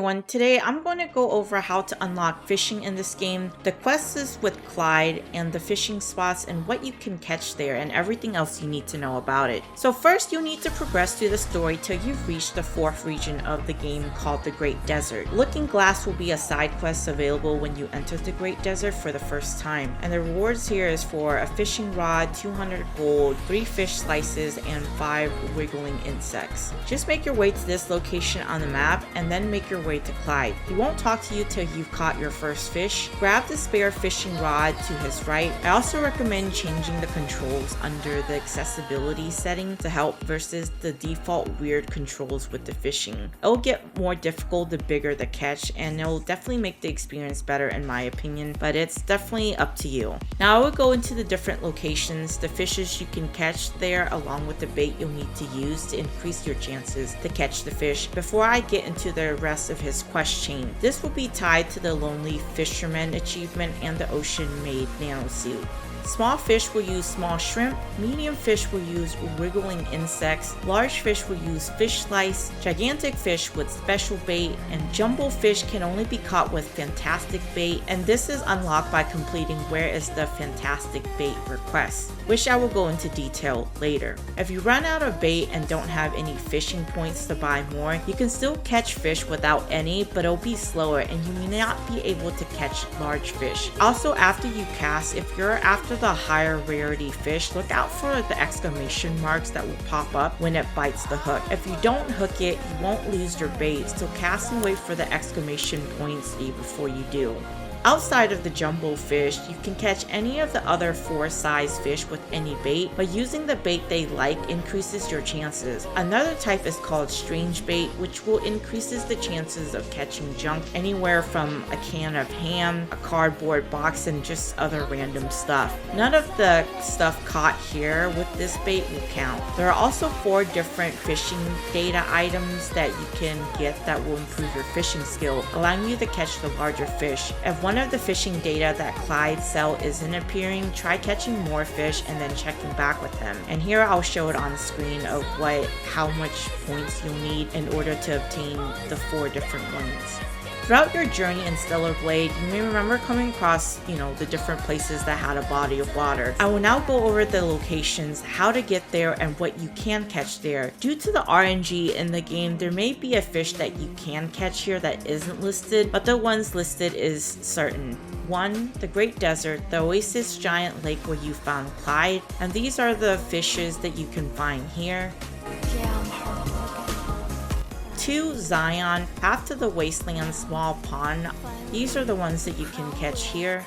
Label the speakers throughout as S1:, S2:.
S1: everyone, today I'm going to go over how to unlock fishing in this game, the quests with Clyde, and the fishing spots and what you can catch there and everything else you need to know about it. So first you need to progress through the story till you've reached the 4th region of the game called the Great Desert. Looking Glass will be a side quest available when you enter the Great Desert for the first time, and the rewards here is for a fishing rod, 200 gold, 3 fish slices, and 5 wiggling insects. Just make your way to this location on the map and then make your way to Clyde. He won't talk to you till you've caught your first fish. Grab the spare fishing rod to his right. I also recommend changing the controls under the accessibility setting to help versus the default weird controls with the fishing. It'll get more difficult the bigger the catch, and it'll definitely make the experience better in my opinion, but it's definitely up to you. Now I will go into the different locations, the fishes you can catch there along with the bait you'll need to use to increase your chances to catch the fish before I get into the rest of his quest chain. This will be tied to the Lonely Fisherman achievement and the Ocean Maid Nano suit. Small fish will use small shrimp, medium fish will use wiggling insects, large fish will use fish slice, gigantic fish with special bait, and jumbo fish can only be caught with fantastic bait, and this is unlocked by completing Where is the Fantastic Bait request, which I will go into detail later. If you run out of bait and don't have any fishing points to buy more, you can still catch fish without any, but it'll be slower and you may not be able to catch large fish. Also, after you cast, if you're after the higher rarity fish, look out for the exclamation marks that will pop up when it bites the hook. If you don't hook it, you won't lose your bait, so cast and wait for the exclamation points before you do. Outside of the jumbo fish, you can catch any of the other 4 size fish with any bait, but using the bait they like increases your chances. Another type is called strange bait, which will increases the chances of catching junk anywhere from a can of ham, a cardboard box, and just other random stuff. None of the stuff caught here with this bait will count. There are also 4 different fishing data items that you can get that will improve your fishing skill, allowing you to catch the larger fish. If one of the fishing data that Clyde sell isn't appearing, try catching more fish and then checking back with him. And here I'll show it on screen of how much points you'll need in order to obtain the 4 different ones. Throughout your journey in Stellar Blade, you may remember coming across, the different places that had a body of water. I will now go over the locations, how to get there, and what you can catch there. Due to the RNG in the game, there may be a fish that you can catch here that isn't listed, but the ones listed is certain. 1. The Great Desert, the Oasis giant lake where you found Clyde, and these are the fishes that you can find here. 2. Xion, path to the Wasteland small pond. These are the ones that you can catch here.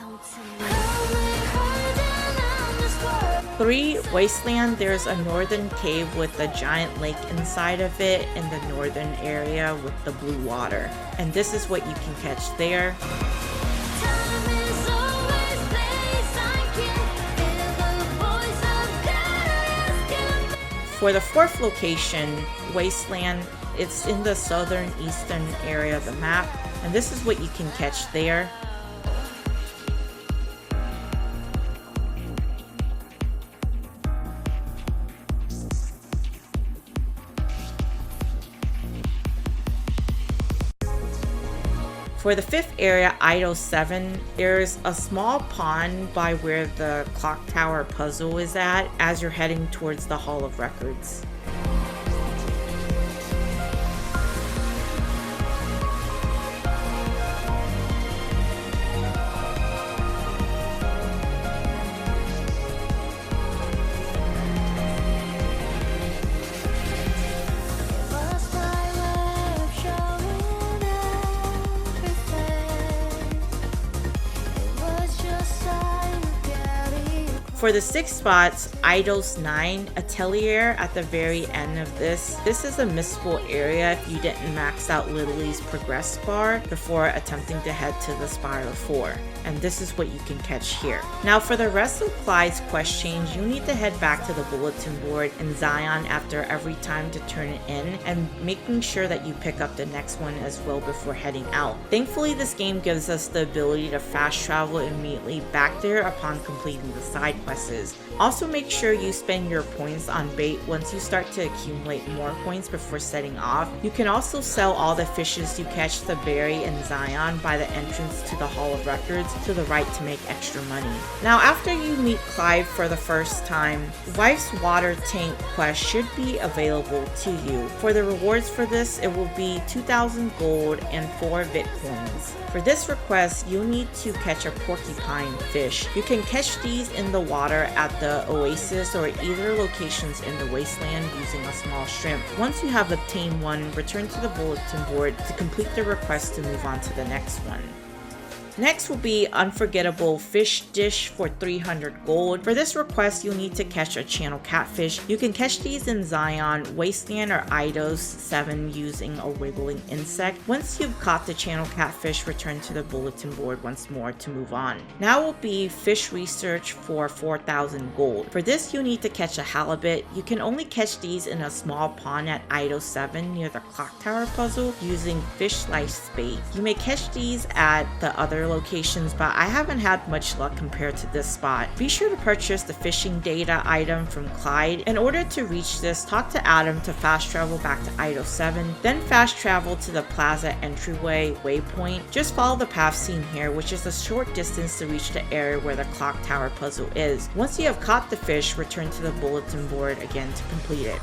S1: 3. Wasteland, there's a northern cave with a giant lake inside of it in the northern area with the blue water. And this is what you can catch there. For the 4th location, Wasteland, it's in the southern eastern area of the map, and this is what you can catch there. For the 5th area, Eidos 7, there's a small pond by where the clock tower puzzle is at as you're heading towards the Hall of Records. For the 6 spots, Eidos 9, Atelier at the very end of this. This is a missable area if you didn't max out Lily's progress bar before attempting to head to the Spiral 4. And this is what you can catch here. Now for the rest of Clyde's quest chains, you need to head back to the bulletin board in Xion after every time to turn it in, and making sure that you pick up the next one as well before heading out. Thankfully, this game gives us the ability to fast travel immediately back there upon completing the side quests. Also make sure you spend your points on bait once you start to accumulate more points before setting off. You can also sell all the fishes you catch to Barry and Xion by the entrance to the Hall of Records to the right to make extra money. Now after you meet Clyde for the first time, Wife's Water Tank quest should be available to you. For the rewards for this, it will be 2,000 gold and 4 Vit coins. For this request, you'll need to catch a porcupine fish. You can catch these in the water at the Oasis or either locations in the Wasteland using a small shrimp. Once you have obtained one, return to the bulletin board to complete the request to move on to the next one. Next will be Unforgettable Fish Dish for 300 gold. For this request, you'll need to catch a channel catfish. You can catch these in Xion, Wasteland, or Eidos 7 using a wiggling insect. Once you've caught the channel catfish, return to the bulletin board once more to move on. Now will be Fish Research for 4,000 gold. For this, you need to catch a halibut. You can only catch these in a small pond at Eidos 7 near the clock tower puzzle using fish slice bait. You may catch these at the other locations, but I haven't had much luck compared to this spot. Be sure to purchase the fishing data item from Clyde. In order to reach this, talk to Adam to fast travel back to Eidos 7, then fast travel to the plaza entryway waypoint. Just follow the path seen here, which is a short distance to reach the area where the clock tower puzzle is. Once you have caught the fish, return to the bulletin board again to complete it.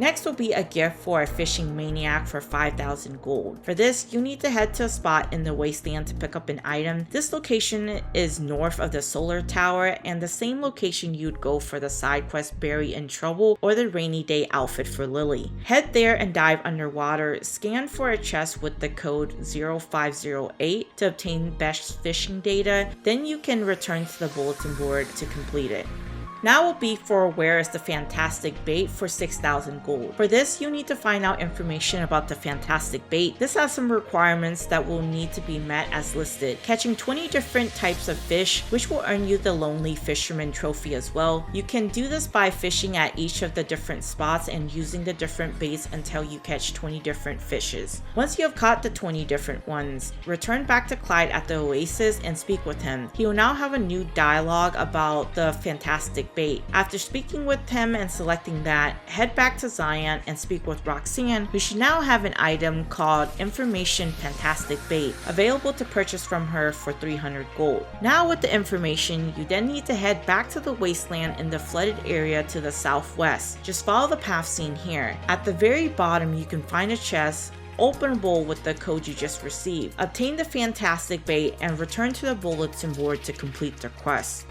S1: Next will be a gift for a fishing maniac for 5,000 gold. For this, you need to head to a spot in the Wasteland to pick up an item. This location is north of the solar tower and the same location you'd go for the side quest Barry in Trouble or the rainy day outfit for Lily. Head there and dive underwater. Scan for a chest with the code 0508 to obtain best fishing data. Then you can return to the bulletin board to complete it. Now will be for Where is the Fantastic Bait for 6,000 gold. For this, you need to find out information about the Fantastic Bait. This has some requirements that will need to be met as listed. Catching 20 different types of fish, which will earn you the Lonely Fisherman trophy as well. You can do this by fishing at each of the different spots and using the different baits until you catch 20 different fishes. Once you have caught the 20 different ones, return back to Clyde at the Oasis and speak with him. He will now have a new dialogue about the Fantastic Bait. After speaking with him and selecting that, head back to Xion and speak with Roxanne, who should now have an item called Information Fantastic Bait available to purchase from her for 300 gold. Now with the information, you then need to head back to the Wasteland in the flooded area to the southwest. Just follow the path seen here. At the very bottom, you can find a chest openable with the code you just received. Obtain the Fantastic Bait and return to the bulletin board to complete the quest.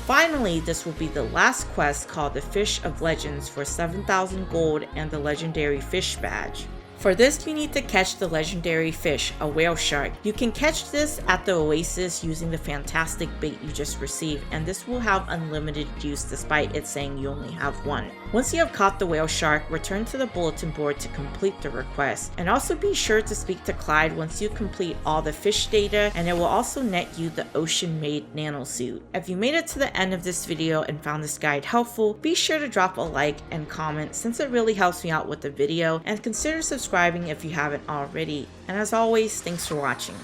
S1: Finally, this will be the last quest called the Fish of Legends for 7,000 gold and the Legendary Fish Badge. For this, you need to catch the legendary fish, a whale shark. You can catch this at the Oasis using the fantastic bait you just received, and this will have unlimited use despite it saying you only have one. Once you have caught the whale shark, return to the bulletin board to complete the request. And also be sure to speak to Clyde once you complete all the fish data, and it will also net you the Ocean Maid Nano suit. If you made it to the end of this video and found this guide helpful, be sure to drop a like and comment since it really helps me out with the video, and consider subscribing if you haven't already. And as always, thanks for watching.